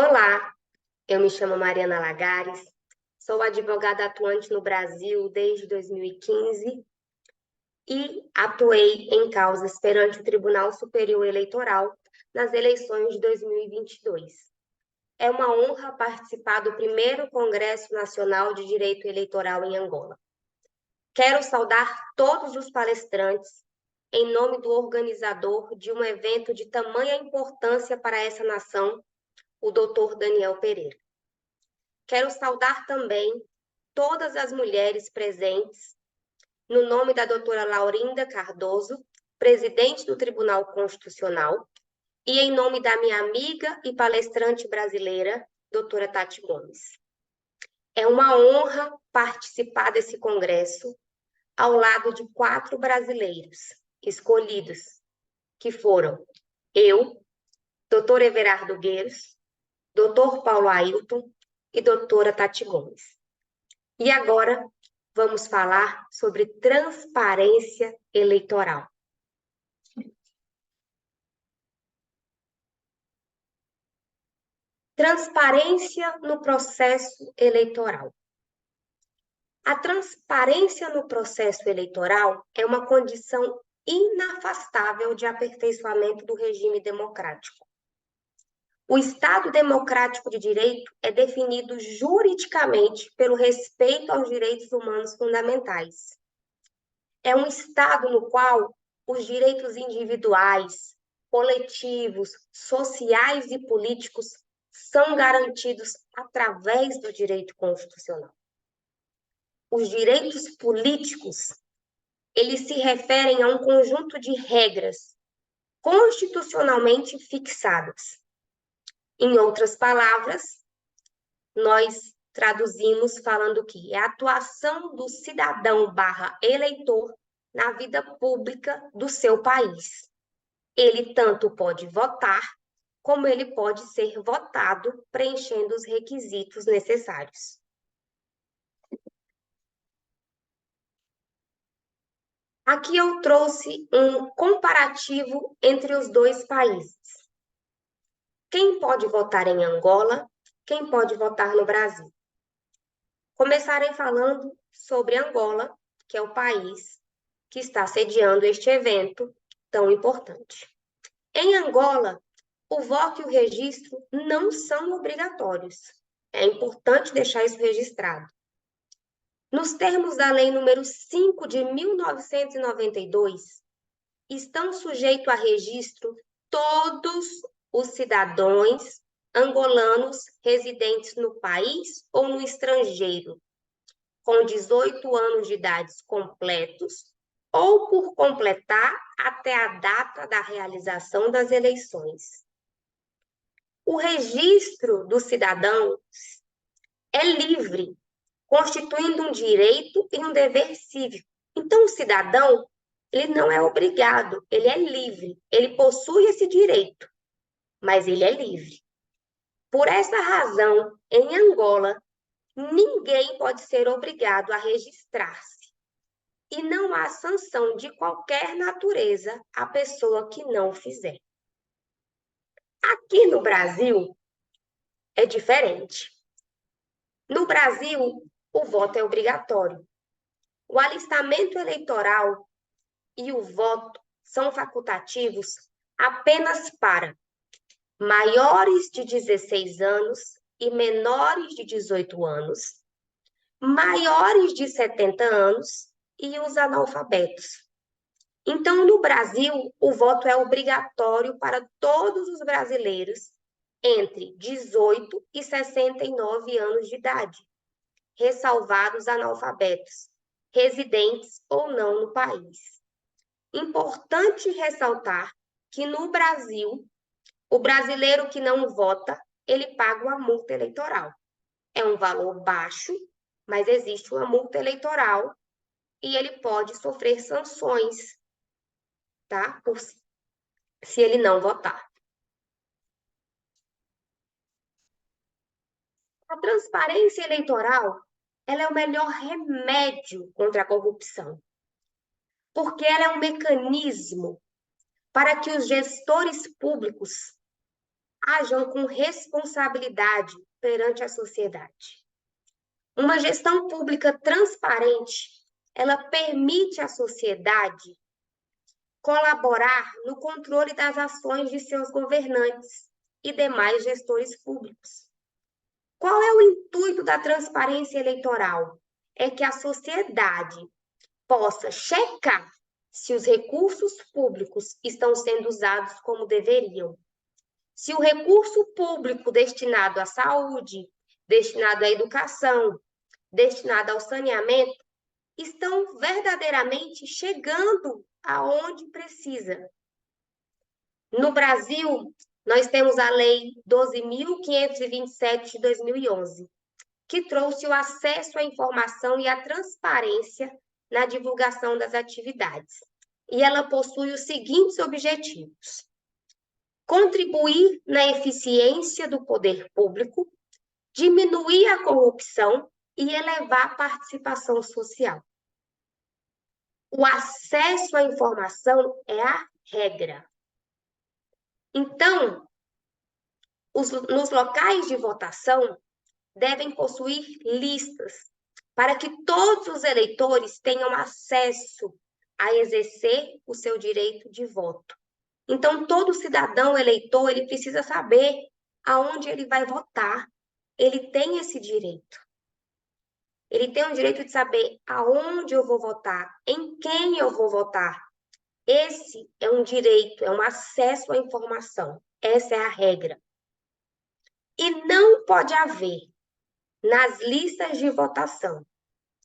Olá, eu me chamo Mariana Lagares, sou advogada atuante no Brasil desde 2015 e atuei em causas perante o Tribunal Superior Eleitoral nas eleições de 2022. É uma honra participar do primeiro Congresso Nacional de Direito Eleitoral em Angola. Quero saudar todos os palestrantes em nome do organizador de um evento de tamanha importância para essa nação, o Dr. Daniel Pereira. Quero saudar também todas as mulheres presentes, no nome da doutora Laurinda Cardoso, presidente do Tribunal Constitucional, e em nome da minha amiga e palestrante brasileira, doutora Tati Gomes. É uma honra participar desse congresso ao lado de 4 brasileiros escolhidos, que foram eu, doutor Everardo Gueiros, doutor Paulo Ailton e doutora Tati Gomes. E agora vamos falar sobre transparência eleitoral. Transparência no processo eleitoral. A transparência no processo eleitoral é uma condição inafastável de aperfeiçoamento do regime democrático. O Estado democrático de direito é definido juridicamente pelo respeito aos direitos humanos fundamentais. É um Estado no qual os direitos individuais, coletivos, sociais e políticos são garantidos através do direito constitucional. Os direitos políticos, eles se referem a um conjunto de regras constitucionalmente fixadas. Em outras palavras, nós traduzimos falando que é a atuação do cidadão/eleitor na vida pública do seu país. Ele tanto pode votar, como ele pode ser votado, preenchendo os requisitos necessários. Aqui eu trouxe um comparativo entre os dois países. Quem pode votar em Angola, quem pode votar no Brasil? Começarei falando sobre Angola, que é o país que está sediando este evento tão importante. Em Angola, o voto e o registro não são obrigatórios. É importante deixar isso registrado. Nos termos da Lei nº 5 de 1992, estão sujeitos a registro todos os cidadãos angolanos residentes no país ou no estrangeiro, com 18 anos de idade completos ou por completar até a data da realização das eleições. O registro dos cidadãos é livre, constituindo um direito e um dever cívico. Então, o cidadão, ele não é obrigado, ele é livre, ele possui esse direito, mas ele é livre. Por essa razão, em Angola, ninguém pode ser obrigado a registrar-se. E não há sanção de qualquer natureza à pessoa que não o fizer. Aqui no Brasil, é diferente. No Brasil, o voto é obrigatório. O alistamento eleitoral e o voto são facultativos apenas para maiores de 16 anos e menores de 18 anos, maiores de 70 anos e os analfabetos. Então, no Brasil, o voto é obrigatório para todos os brasileiros entre 18 e 69 anos de idade, ressalvados analfabetos, residentes ou não no país. Importante ressaltar que no Brasil, o brasileiro que não vota, ele paga uma multa eleitoral. É um valor baixo, mas existe uma multa eleitoral e ele pode sofrer sanções, tá? Se ele não votar. A transparência eleitoral, ela é o melhor remédio contra a corrupção, porque ela é um mecanismo para que os gestores públicos ajam com responsabilidade perante a sociedade. Uma gestão pública transparente, ela permite à sociedade colaborar no controle das ações de seus governantes e demais gestores públicos. Qual é o intuito da transparência eleitoral? É que a sociedade possa checar se os recursos públicos estão sendo usados como deveriam. Se o recurso público destinado à saúde, destinado à educação, destinado ao saneamento, estão verdadeiramente chegando aonde precisa. No Brasil, nós temos a Lei 12.527 de 2011, que trouxe o acesso à informação e à transparência na divulgação das atividades. E ela possui os seguintes objetivos: contribuir na eficiência do poder público, diminuir a corrupção e elevar a participação social. O acesso à informação é a regra. Então, nos locais de votação, devem possuir listas para que todos os eleitores tenham acesso a exercer o seu direito de voto. Então, todo cidadão eleitor, ele precisa saber aonde ele vai votar. Ele tem esse direito. Ele tem o direito de saber aonde eu vou votar, em quem eu vou votar. Esse é um direito, é um acesso à informação. Essa é a regra. E não pode haver, nas listas de votação,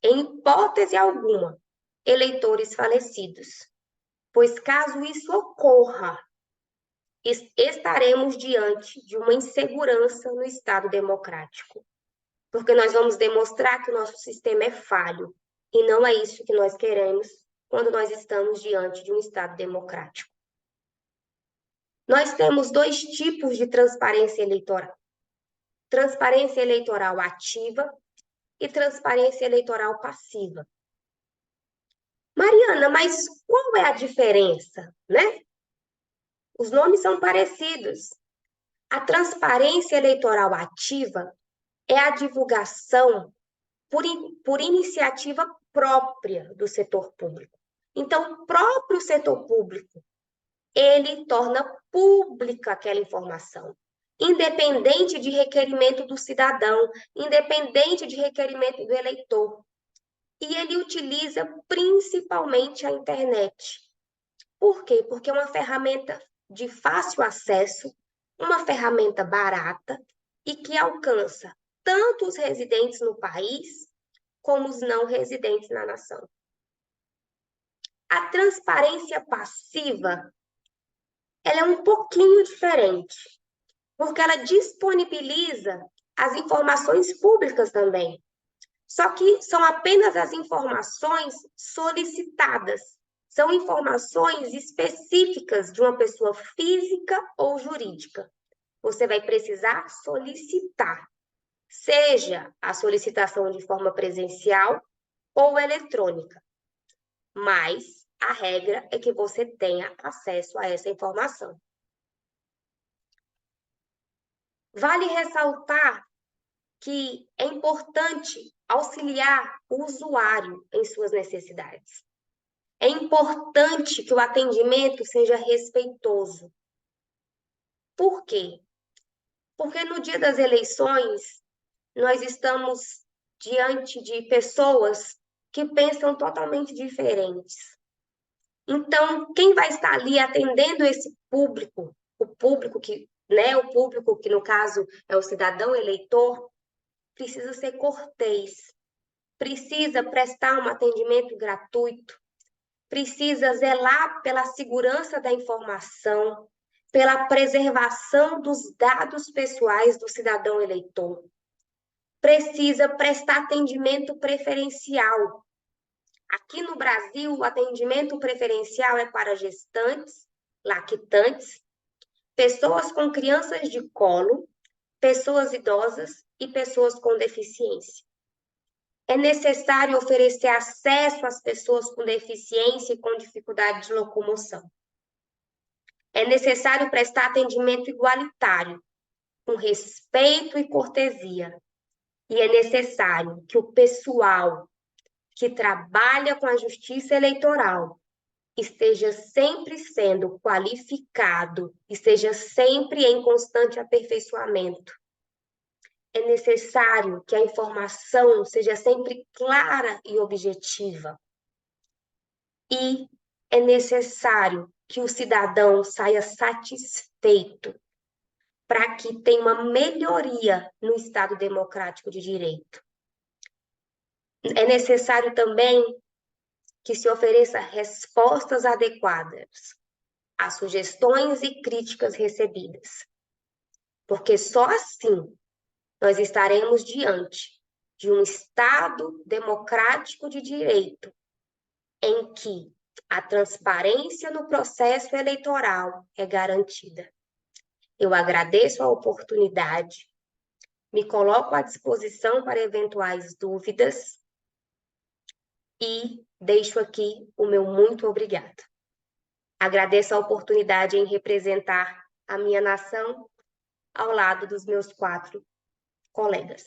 em hipótese alguma, eleitores falecidos, pois caso isso ocorra, estaremos diante de uma insegurança no Estado democrático, porque nós vamos demonstrar que o nosso sistema é falho, e não é isso que nós queremos quando nós estamos diante de um Estado democrático. Nós temos dois tipos de transparência eleitoral: transparência eleitoral ativa e transparência eleitoral passiva. Mariana, mas qual é a diferença, né? Os nomes são parecidos. A transparência eleitoral ativa é a divulgação por iniciativa própria do setor público. Então, o próprio setor público, ele torna pública aquela informação, independente de requerimento do cidadão, independente de requerimento do eleitor. E ele utiliza principalmente a internet. Por quê? Porque é uma ferramenta de fácil acesso, uma ferramenta barata e que alcança tanto os residentes no país como os não residentes na nação. A transparência passiva, ela é um pouquinho diferente, porque ela disponibiliza as informações públicas também. Só que são apenas as informações solicitadas. São informações específicas de uma pessoa física ou jurídica. Você vai precisar solicitar, seja a solicitação de forma presencial ou eletrônica. Mas a regra é que você tenha acesso a essa informação. Vale ressaltar que é importante auxiliar o usuário em suas necessidades. É importante que o atendimento seja respeitoso. Por quê? Porque no dia das eleições, nós estamos diante de pessoas que pensam totalmente diferentes. Então, quem vai estar ali atendendo esse público, o público que no caso é o cidadão eleitor, precisa ser cortês, precisa prestar um atendimento gratuito, precisa zelar pela segurança da informação, pela preservação dos dados pessoais do cidadão eleitor. Precisa prestar atendimento preferencial. Aqui no Brasil, o atendimento preferencial é para gestantes, lactantes, pessoas com crianças de colo, pessoas idosas e pessoas com deficiência. É necessário oferecer acesso às pessoas com deficiência e com dificuldade de locomoção. É necessário prestar atendimento igualitário, com respeito e cortesia. E é necessário que o pessoal que trabalha com a justiça eleitoral esteja sempre sendo qualificado, esteja sempre em constante aperfeiçoamento. É necessário que a informação seja sempre clara e objetiva. E é necessário que o cidadão saia satisfeito para que tenha uma melhoria no Estado democrático de direito. É necessário também que se ofereça respostas adequadas às sugestões e críticas recebidas, porque só assim nós estaremos diante de um Estado democrático de direito em que a transparência no processo eleitoral é garantida. Eu agradeço a oportunidade, me coloco à disposição para eventuais dúvidas e deixo aqui o meu muito obrigado. Agradeço a oportunidade em representar a minha nação ao lado dos meus 4 colegas.